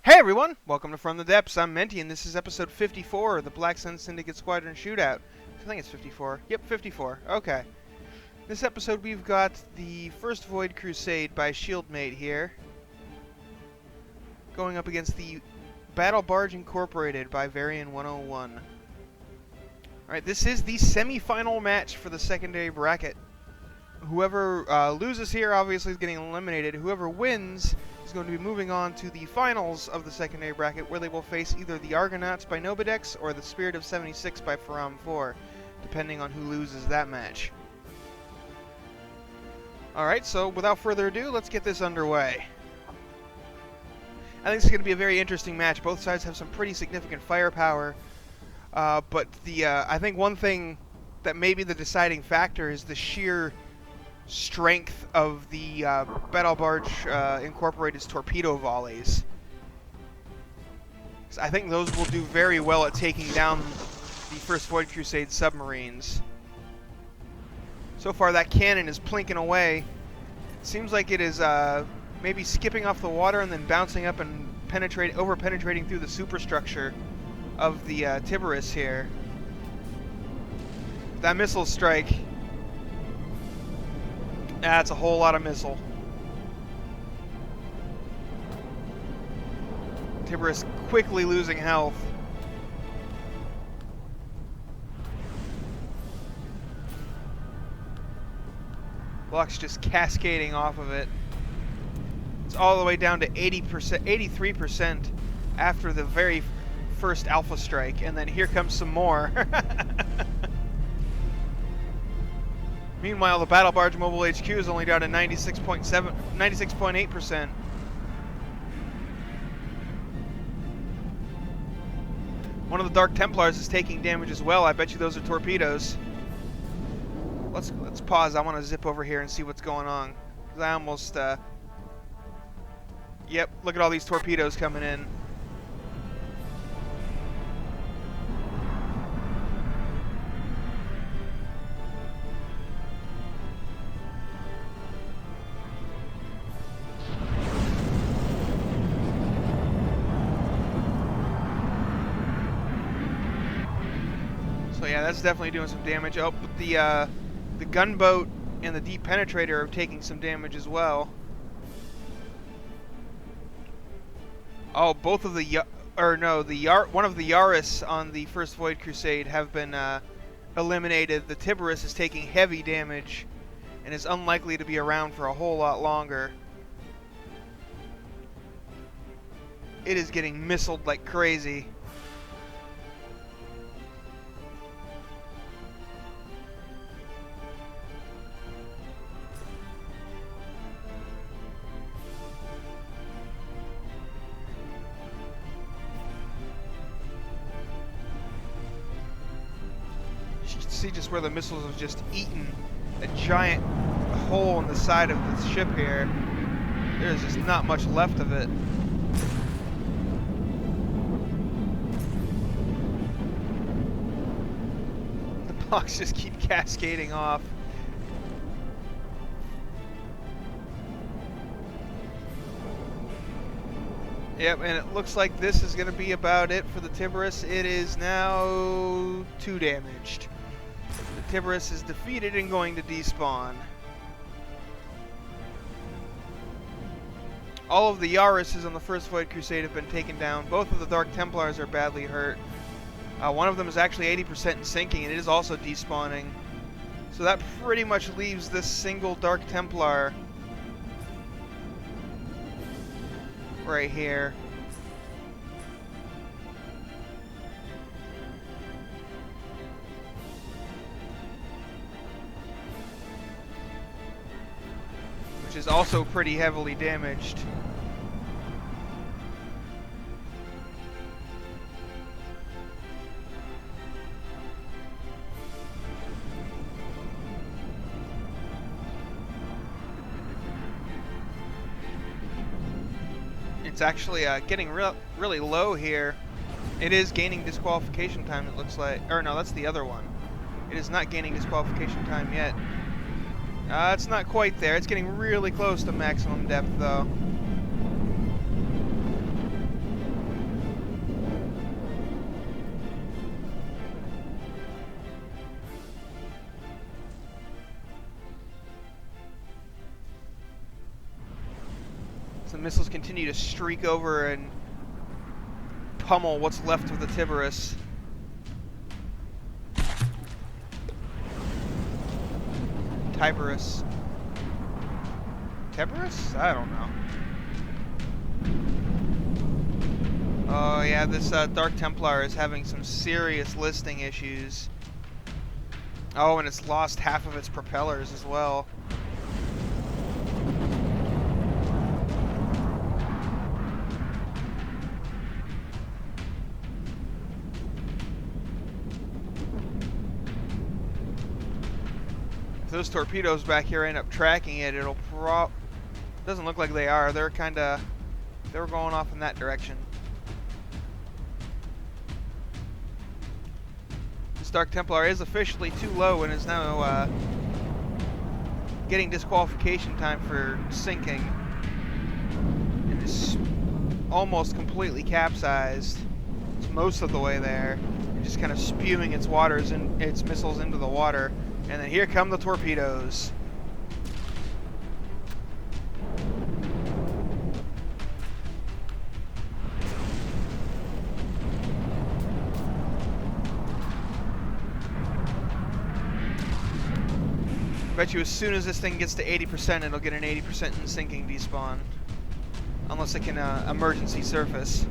Hey everyone! Welcome to From the Depths. I'm Menti, and this is episode 54 of the Black Sun Syndicate Squadron Shootout. I think it's 54. Yep, 54. Okay. This episode we've got the first Void Crusade by Shieldmate here, going up against the Battle Barge Incorporated by Varian 101. Alright, this is the semi-final match for the secondary bracket. Whoever loses here obviously is getting eliminated. Whoever wins is going to be moving on to the finals of the secondary bracket, where they will face either the Argonauts by Nobidex or the Spirit of 76 by Faram 4, depending on who loses that match. Alright, so without further ado, let's get this underway. I think it's going to be a very interesting match. Both sides have some pretty significant firepower, but I think one thing that may be the deciding factor is the sheer strength of the Battle Barge Incorporated's torpedo volleys. I think those will do very well at taking down the first Void Crusade submarines. So far that cannon is plinking away. It seems like it is maybe skipping off the water and then bouncing up and over-penetrating through the superstructure of the Tiberus here. That missile strike, that's a whole lot of missile. Tiberus quickly losing health. Blocks just cascading off of it. It's all the way down to 80%, 83% after the very first alpha strike, and then here comes some more. Meanwhile, the Battle Barge Mobile HQ is only down to 96.8%. One of the Dark Templars is taking damage as well. I bet you those are torpedoes. Let's pause. I want to zip over here and see what's going on. 'Cause I almost yep, look at all these torpedoes coming in. So yeah, that's definitely doing some damage. Oh, but the gunboat and the deep penetrator are taking some damage as well. Oh, both of the one of the Yaris on the first Void Crusade have been eliminated. The Tiberus is taking heavy damage and is unlikely to be around for a whole lot longer. It is getting missiled like crazy. See just where the missiles have just eaten a giant hole in the side of the ship here. There's just not much left of it. The blocks just keep cascading off. Yep, and it looks like this is going to be about it for the Tiberus. It is now 2 damaged. Tiberus is defeated and going to despawn. All of the Yarises on the first Void Crusade have been taken down. Both of the Dark Templars are badly hurt. One of them is actually 80% in sinking, and it is also despawning. So that pretty much leaves this single Dark Templar right here. Which is also pretty heavily damaged. It's actually getting really low here. It is gaining disqualification time, it looks like. Or no, that's the other one. It is not gaining disqualification time yet. It's not quite there. It's getting really close to maximum depth, though. the missiles continue to streak over and pummel what's left of the Tiberus. Tiberus. Tiberus? I don't know. Oh yeah, this Dark Templar is having some serious listing issues. Oh, and it's lost half of its propellers as well. If those torpedoes back here end up tracking it, it'll doesn't look like they are. They were going off in that direction. This Dark Templar is officially too low and is now getting disqualification time for sinking. And is almost completely capsized. It's most of the way there. And just kind of spewing its missiles into the water. And then here come the torpedoes. Bet you as soon as this thing gets to 80%, it'll get an 80% in sinking despawn. Unless it can emergency surface.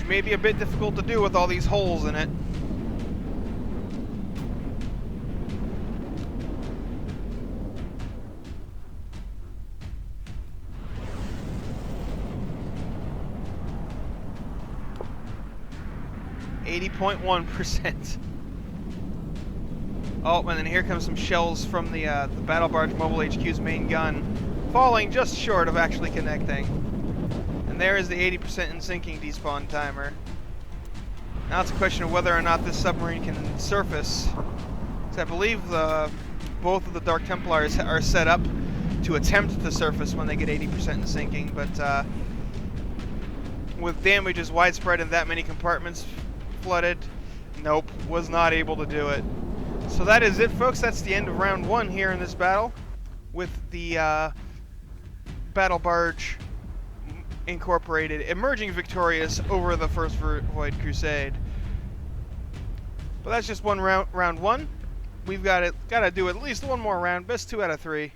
May be a bit difficult to do with all these holes in it. .1%. Oh, and then here comes some shells from the Battle Barge Mobile HQ's main gun, falling just short of actually connecting. And there is the 80% in sinking despawn timer. Now it's a question of whether or not this submarine can surface. So I believe both of the Dark Templars are set up to attempt to surface when they get 80% in sinking, but with damages widespread in that many compartments flooded, nope, was not able to do it. So that is it, folks. That's the end of round one here in this battle with the Battle Barge Incorporated emerging victorious over the First Void Crusade. But that's just round one. We've got to do at least one more round. Best 2 out of 3.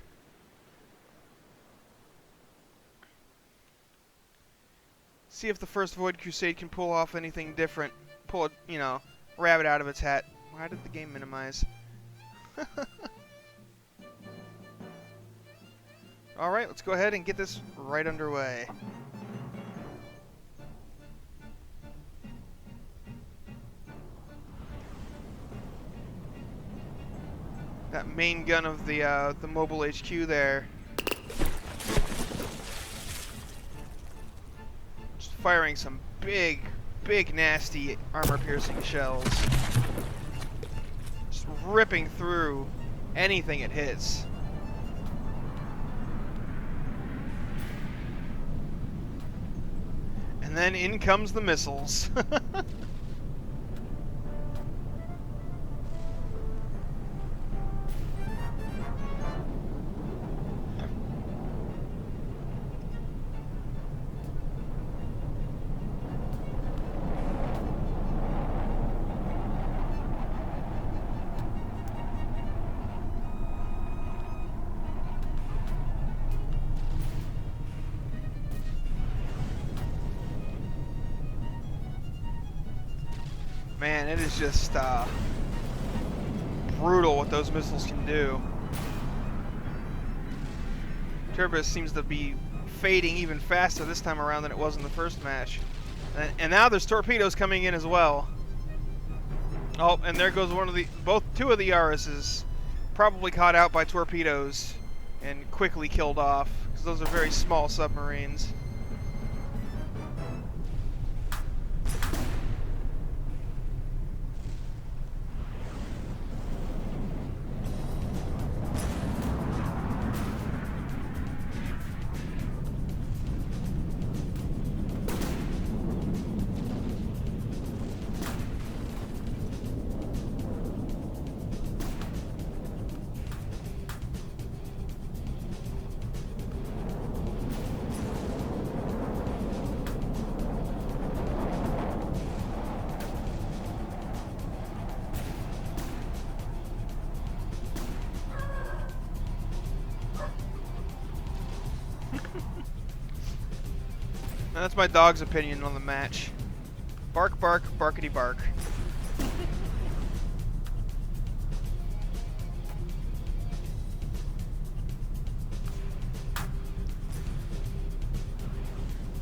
See if the First Void Crusade can pull off anything different. Pull a, rabbit out of its hat. Why did the game minimize? Alright, let's go ahead and get this right underway. That main gun of the mobile HQ there. Just firing some big, nasty armor-piercing shells. Just ripping through anything it hits. And then in comes the missiles. Man, it is just brutal what those missiles can do. Turbis seems to be fading even faster this time around than it was in the first match. And now there's torpedoes coming in as well. Oh, and there goes two of the Yaruses, probably caught out by torpedoes and quickly killed off, because those are very small submarines. That's my dog's opinion on the match. Bark, bark, barkity bark.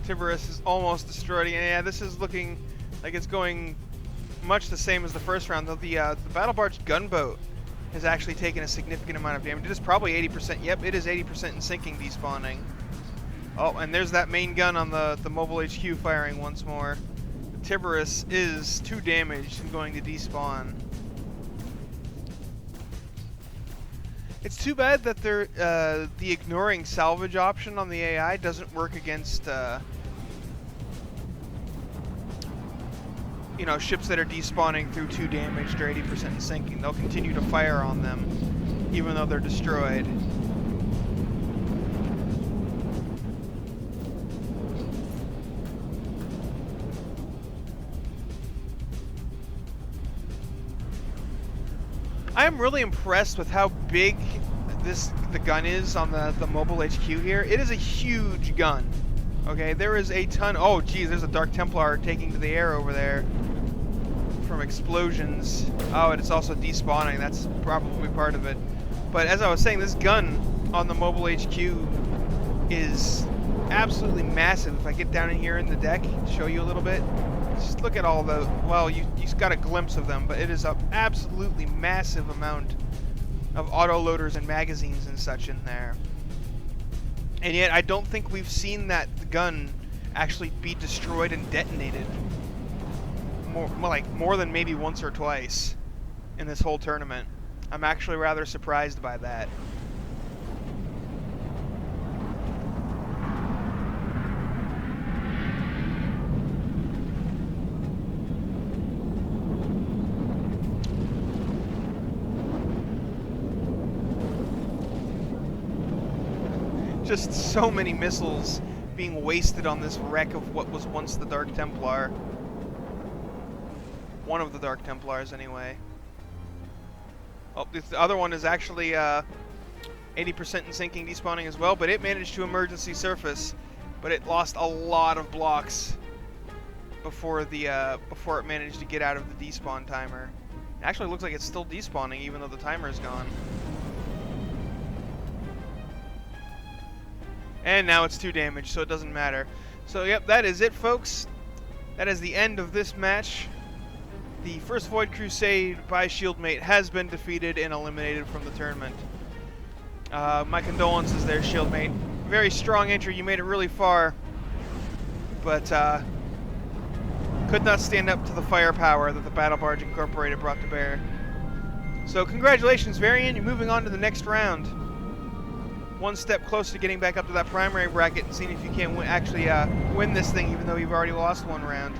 Tiberius is almost destroyed. Yeah, this is looking like it's going much the same as the first round, though the Battle Barge gunboat has actually taken a significant amount of damage. It is probably 80%. Yep, it is 80% in sinking, despawning. Oh, and there's that main gun on the mobile HQ firing once more. The Tiberius is 2 damaged and going to despawn. It's too bad that the ignoring salvage option on the AI doesn't work against you know, ships that are despawning through 2 damaged or 80% in sinking. They'll continue to fire on them even though they're destroyed. I am really impressed with how big the gun is on the mobile HQ here. It is a huge gun. Okay, there is a ton. Oh, geez, there's a Dark Templar taking to the air over there from explosions. Oh, and it's also despawning. That's probably part of it. But as I was saying, this gun on the mobile HQ is absolutely massive. If I get down in here in the deck to show you a little bit, just look at all the, well, you got a glimpse of them, but it is an absolutely massive amount of autoloaders and magazines and such in there. And yet I don't think we've seen that gun actually be destroyed and detonated more than maybe once or twice in this whole tournament. I'm actually rather surprised by that. Just so many missiles being wasted on this wreck of what was once the Dark Templar. One of the Dark Templars, anyway. Oh, the other one is actually 80% in sinking, despawning as well, but it managed to emergency surface, but it lost a lot of blocks before it managed to get out of the despawn timer. It actually looks like it's still despawning even though the timer is gone. And now it's 2 damage, so it doesn't matter. So, yep, that is it, folks. That is the end of this match. The first Void Crusade by Shieldmate has been defeated and eliminated from the tournament. My condolences there, Shieldmate. Very strong entry. You made it really far. But could not stand up to the firepower that the Battle Barge Incorporated brought to bear. So, congratulations, Varian. You're moving on to the next round. One step closer to getting back up to that primary bracket and seeing if you can actually win this thing, even though you've already lost 1 round.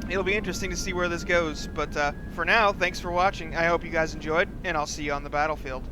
It'll be interesting to see where this goes, but for now, thanks for watching. I hope you guys enjoyed, and I'll see you on the battlefield.